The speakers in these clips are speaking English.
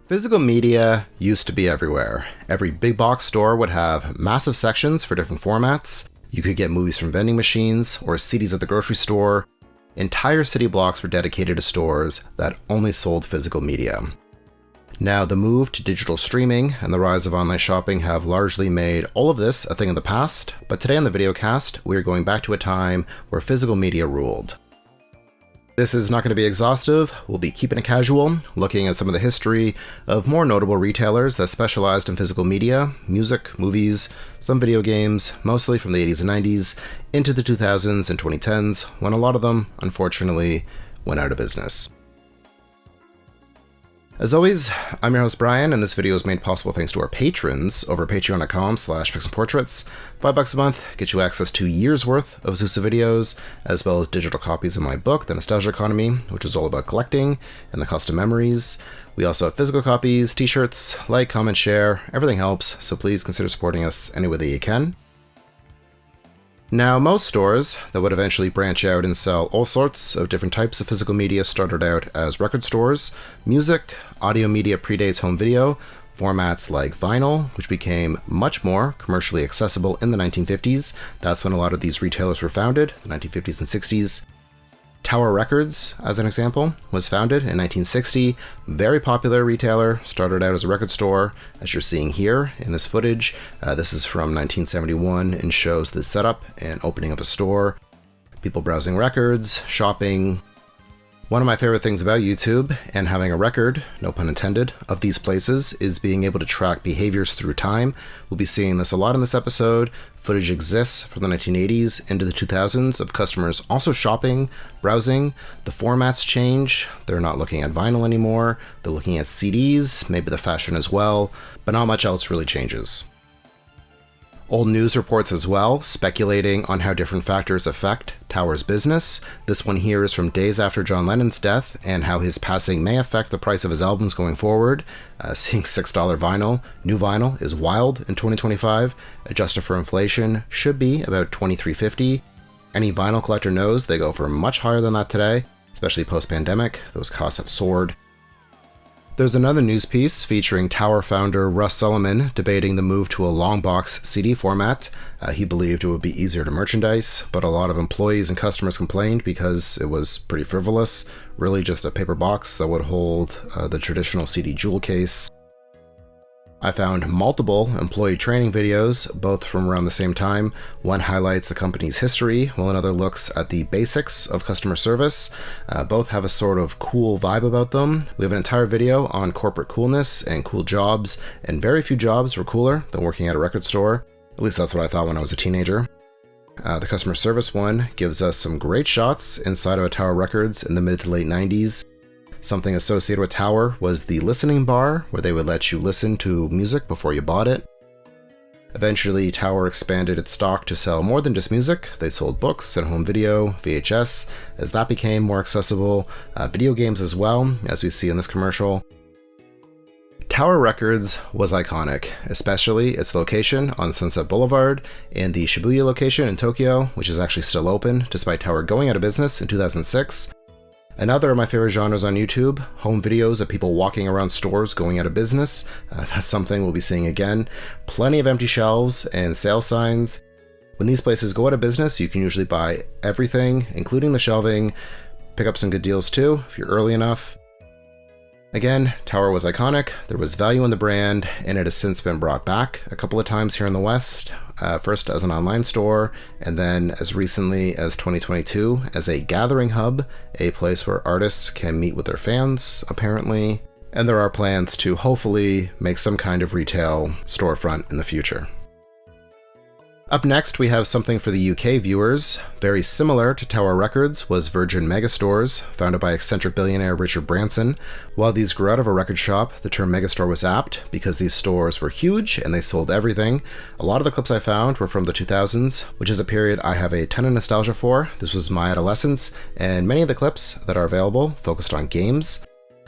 Physical media used to be everywhere. Every big box store would have massive sections for different formats. You could get movies from vending machines or CDs at the grocery store. Entire city blocks were dedicated to stores that only sold physical media. Now, the move to digital streaming and the rise of online shopping have largely made all of this a thing of the past, but today on the Videocast, we are going back to a time where physical media ruled. This is not going to be exhaustive. We'll be keeping it casual, looking at some of the history of more notable retailers that specialized in physical media, music, movies, some video games, mostly from the 80s and 90s, into the 2000s and 2010s, when a lot of them, unfortunately, went out of business. As always, I'm your host Brian, and this video is made possible thanks to our patrons over at patreon.com/pixelportraits. $5 a month gets you access to years worth of Zusa videos, as well as digital copies of my book, The Nostalgia Economy, which is all about collecting and the cost of memories. We also have physical copies, t-shirts, like, comment, share, everything helps, so please consider supporting us any way that you can. Now, most stores that would eventually branch out and sell all sorts of different types of physical media started out as record stores. Music, audio media predates home video, formats like vinyl, which became much more commercially accessible in the 1950s. That's when a lot of these retailers were founded, the 1950s and 60s. Tower Records, as an example, was founded in 1960. Very popular retailer, started out as a record store, as you're seeing here in this footage. This is from 1971 and shows the setup and opening of a store. People browsing records, shopping. One of my favorite things about YouTube, and having a record, no pun intended, of these places is being able to track behaviors through time. We'll be seeing this a lot in this episode. Footage exists from the 1980s into the 2000s of customers also shopping, browsing. The formats change. They're not looking at vinyl anymore. They're looking at CDs, maybe the fashion as well, but not much else really changes. Old news reports as well, speculating on how different factors affect Tower's business. This one here is from days after John Lennon's death and how his passing may affect the price of his albums going forward. Seeing $6 vinyl, new vinyl, is wild in 2025. Adjusted for inflation, should be about $23.50. Any vinyl collector knows they go for much higher than that today, especially post-pandemic. Those costs have soared. There's another news piece featuring Tower founder Russ Solomon debating the move to a long box CD format. He believed it would be easier to merchandise, but a lot of employees and customers complained because it was pretty frivolous, really just a paper box that would hold the traditional CD jewel case. I found multiple employee training videos, both from around the same time. One highlights the company's history, while another looks at the basics of customer service. Both have a sort of cool vibe about them. We have an entire video on corporate coolness and cool jobs, and very few jobs were cooler than working at a record store. At least that's what I thought when I was a teenager. The customer service one gives us some great shots inside of a Tower Records in the mid to late 90s. Something associated with Tower was the listening bar, where they would let you listen to music before you bought it. Eventually, Tower expanded its stock to sell more than just music. They sold books and home video, VHS, as that became more accessible, video games as well, as we see in this commercial. Tower Records was iconic, especially its location on Sunset Boulevard and the Shibuya location in Tokyo, which is actually still open, despite Tower going out of business in 2006. Another of my favorite genres on YouTube, home videos of people walking around stores going out of business. That's something we'll be seeing again. Plenty of empty shelves and sale signs. When these places go out of business, you can usually buy everything, including the shelving. Pick up some good deals too, if you're early enough. Again, Tower was iconic, there was value in the brand, and it has since been brought back a couple of times here in the West. First as an online store, and then as recently as 2022 as a gathering hub, a place where artists can meet with their fans, apparently. And there are plans to hopefully make some kind of retail storefront in the future. Up next, we have something for the UK viewers. Very similar to Tower Records was Virgin Megastores, founded by eccentric billionaire Richard Branson. While these grew out of a record shop, the term megastore was apt because these stores were huge and they sold everything. A lot of the clips I found were from the 2000s, which is a period I have a ton of nostalgia for. This was my adolescence, and many of the clips that are available focused on games.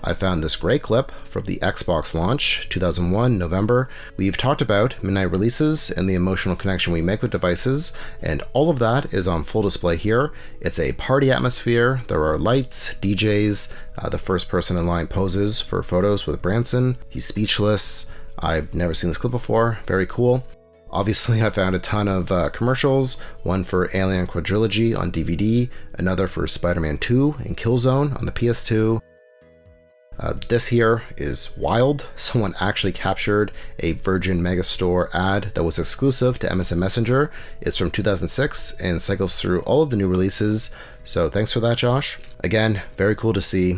I found this great clip from the Xbox launch, 2001, November. We've talked about midnight releases and the emotional connection we make with devices, and all of that is on full display here. It's a party atmosphere. There are lights, DJs, the first person in line poses for photos with Branson. He's speechless. I've never seen this clip before. Very cool. Obviously, I found a ton of commercials, one for Alien Quadrilogy on DVD, another for Spider-Man 2 and Killzone on the PS2. This here is wild. Someone actually captured a Virgin Megastore ad that was exclusive to MSN Messenger. It's from 2006 and cycles through all of the new releases, so thanks for that, Josh. Again, very cool to see.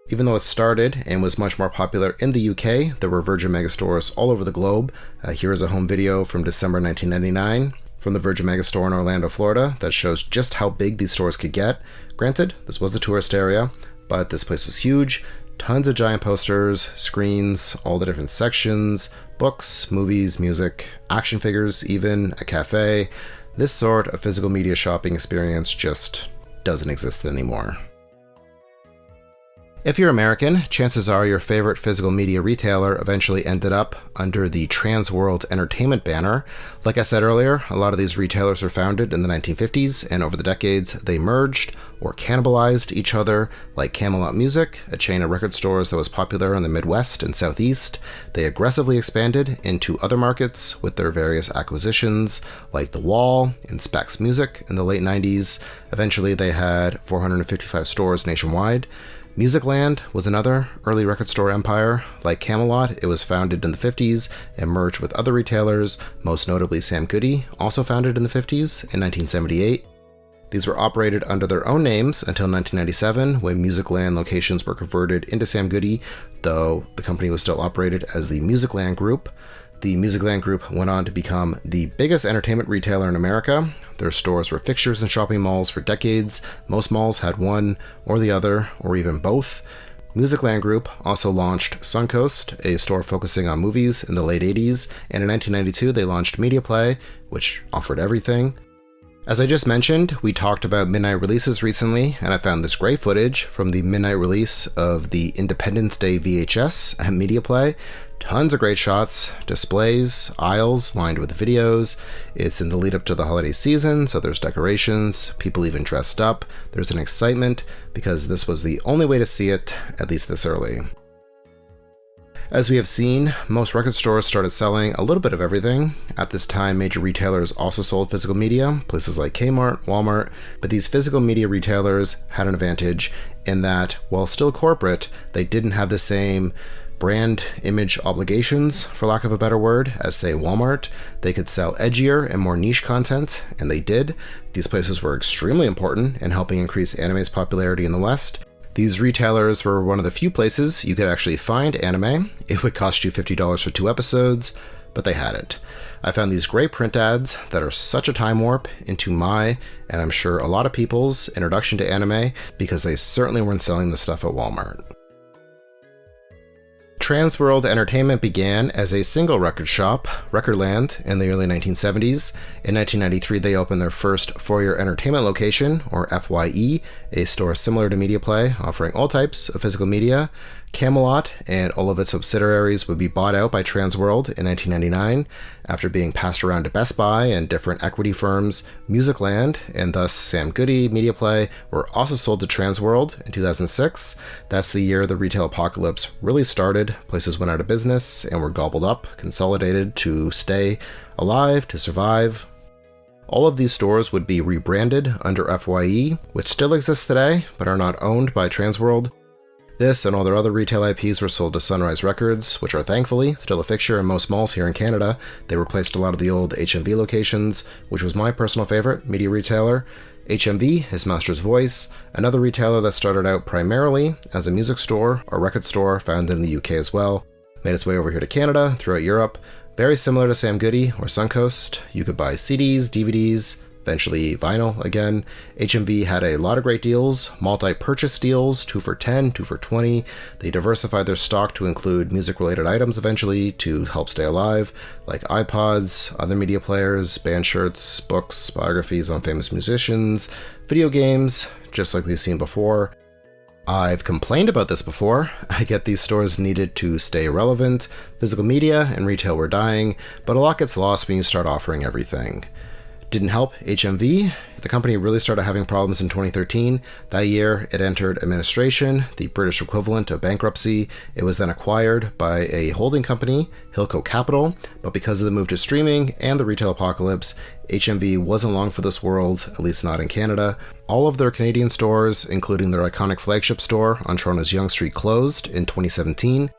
Even though it started and was much more popular in the UK, there were Virgin Megastores all over the globe. Here is a home video from December 1999 from the Virgin Megastore in Orlando, Florida, that shows just how big these stores could get. Granted, this was a tourist area, but this place was huge. Tons of giant posters, screens, all the different sections, books, movies, music, action figures, even a cafe. This sort of physical media shopping experience just doesn't exist anymore. If you're American, chances are your favorite physical media retailer eventually ended up under the Transworld Entertainment banner. Like I said earlier, a lot of these retailers were founded in the 1950s, and over the decades they merged or cannibalized each other, like Camelot Music, a chain of record stores that was popular in the Midwest and Southeast. They aggressively expanded into other markets with their various acquisitions, like The Wall and Specs Music in the late 90s. Eventually they had 455 stores nationwide. Musicland was another early record store empire. Like Camelot, it was founded in the 50s and merged with other retailers, most notably Sam Goody, also founded in the 50s in 1978. These were operated under their own names until 1997, when Musicland locations were converted into Sam Goody, though the company was still operated as the Musicland Group. The Musicland Group went on to become the biggest entertainment retailer in America. Their stores were fixtures in shopping malls for decades. Most malls had one or the other, or even both. Musicland Group also launched Suncoast, a store focusing on movies in the late 80s, and in 1992 they launched MediaPlay, which offered everything. As I just mentioned, we talked about midnight releases recently, and I found this great footage from the midnight release of the Independence Day VHS at MediaPlay. Tons of great shots, displays, aisles lined with videos. It's in the lead up to the holiday season, so there's decorations, people even dressed up. There's an excitement because this was the only way to see it, at least this early. As we have seen, most record stores started selling a little bit of everything. At this time, major retailers also sold physical media, places like Kmart, Walmart, but these physical media retailers had an advantage in that, while still corporate, they didn't have the same brand image obligations, for lack of a better word, as say Walmart. They could sell edgier and more niche content, and they did. These places were extremely important in helping increase anime's popularity in the West. These retailers were one of the few places you could actually find anime. It would cost you $50 for 2 episodes, but they had it. I found these great print ads that are such a time warp into my, and I'm sure a lot of people's, introduction to anime, because they certainly weren't selling the stuff at Walmart. Transworld Entertainment began as a single record shop, Recordland, in the early 1970s. In 1993, they opened their first four-year entertainment location, or FYE, a store similar to MediaPlay, offering all types of physical media. Camelot and all of its subsidiaries would be bought out by Transworld in 1999. After being passed around to Best Buy and different equity firms, Musicland, and thus Sam Goody, MediaPlay, were also sold to Transworld in 2006. That's the year the retail apocalypse really started. Places went out of business and were gobbled up, consolidated to stay alive, to survive. All of these stores would be rebranded under FYE, which still exists today, but are not owned by Transworld. This and all their other retail IPs were sold to Sunrise Records, which are thankfully still a fixture in most malls here in Canada. They replaced a lot of the old HMV locations, which was my personal favorite media retailer. HMV is Master's Voice, another retailer that started out primarily as a music store or record store found in the UK as well. Made its way over here to Canada, throughout Europe. Very similar to Sam Goody or Suncoast. You could buy CDs, DVDs, eventually vinyl again. HMV had a lot of great deals, multi-purchase deals, 2 for $10, 2 for $20. They diversified their stock to include music-related items eventually to help stay alive, like iPods, other media players, band shirts, books, biographies on famous musicians, video games, just like we've seen before. I've complained about this before. I get these stores needed to stay relevant, physical media and retail were dying, but a lot gets lost when you start offering everything. Didn't help HMV. The company really started having problems in 2013. That year, it entered administration, the British equivalent of bankruptcy. It was then acquired by a holding company, Hilco Capital, but because of the move to streaming and the retail apocalypse, HMV wasn't long for this world, at least not in Canada. All of their Canadian stores, including their iconic flagship store on Toronto's Yonge Street, closed in 2017.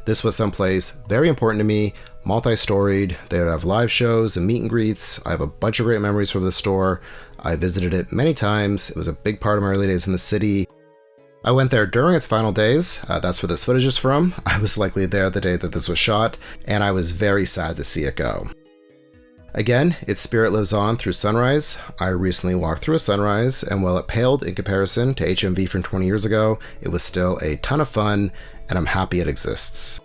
This was someplace very important to me, multi-storied. They would have live shows and meet and greets. I have a bunch of great memories from this store. I visited it many times. It was a big part of my early days in the city. I went there during its final days. That's where this footage is from. I was likely there the day that this was shot, and I was very sad to see it go. Again, its spirit lives on through Sunrise. I recently walked through a Sunrise, and while it paled in comparison to HMV from 20 years ago, it was still a ton of fun, and I'm happy it exists.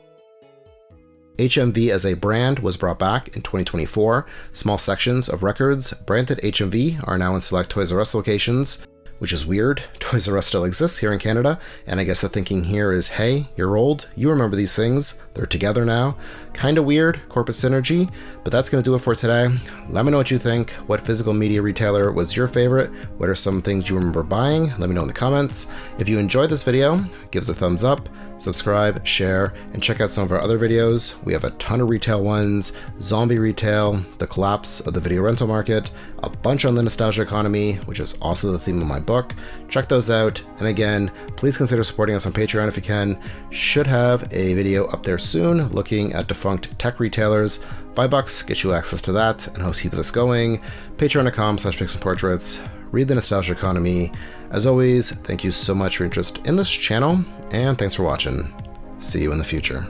HMV as a brand was brought back in 2024. Small sections of records branded HMV are now in select Toys R Us locations, which is weird. Toys R Us still exists here in Canada, and I guess the thinking here is, hey, you're old, you remember these things, they're together now. Kinda weird, corporate synergy, but that's gonna do it for today. Let me know what you think. What physical media retailer was your favorite? What are some things you remember buying? Let me know in the comments. If you enjoyed this video, give us a thumbs up, subscribe, share, and check out some of our other videos. We have a ton of retail ones, zombie retail, the collapse of the video rental market, a bunch on the nostalgia economy, which is also the theme of my book. Check those out, and again, please consider supporting us on Patreon if you can. Should have a video up there soon looking at defunct tech retailers. $5 gets you access to that and helps keep this going. Patreon.com/pixelportraits. Read the nostalgia economy. As always, thank you so much for your interest in this channel, and thanks for watching. See you in the future.